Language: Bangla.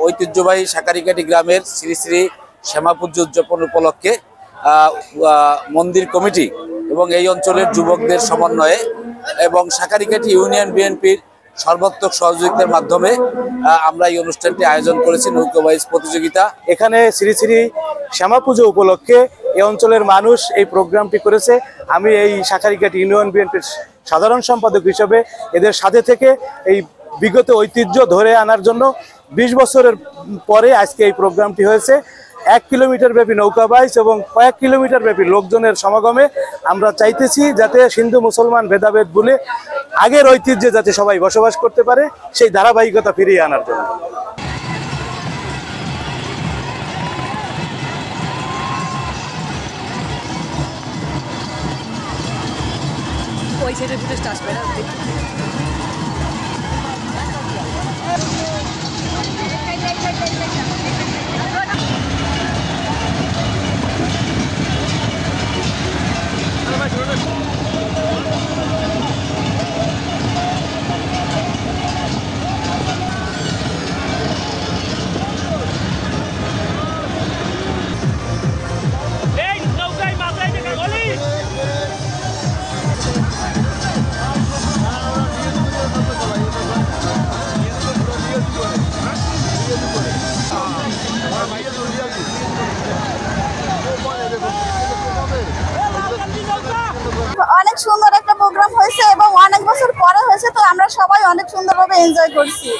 ঐতিহ্যবাহী সাকারিকাটি গ্রামের শ্রী শ্রী শ্যামাপূজ্য উদযাপন উপলক্ষে মন্দির কমিটি এবং এই অঞ্চলের যুবকদের সমন্বয়ে এবং সাকারিকাটি ইউনিয়ন বিএনপির সর্বাত্মক সহযোগিতার মাধ্যমে আমরা এই অনুষ্ঠানটি আয়োজন করেছি নৌকাবাইজ প্রতিযোগিতা। এখানে শ্রী শ্রী শ্যামা পুজো উপলক্ষে এই অঞ্চলের মানুষ এই প্রোগ্রামটি করেছে। আমি এই সাকারিকাটি ইউনিয়ন বিএনপির সাধারণ সম্পাদক হিসেবে এদের সাথে থেকে এই বিগত ঐতিহ্য ধরে আনার জন্য 20 বছরের পরে আজকে এই প্রোগ্রামটি হয়েছে। 1 কিলোমিটার ব্যাপী নৌকাবাইজ এবং কয়েক কিলোমিটার ব্যাপী লোকজনের সমাগমে আমরা চাইতেছি যাতে হিন্দু মুসলমান ভেদাভেদ ভুলে আগের ঐতিহ্যে যাতে সবাই বসবাস করতে পারে, সেই ধারাবাহিকতা ফিরিয়ে আনার জন্য। ওই সাইডে ফুটেজটা আসবে না। অনেক সুন্দর একটা প্রোগ্রাম হয়েছে এবং অনেক বছর পরে হয়েছে, তো আমরা সবাই অনেক সুন্দরভাবে এনজয় করছি।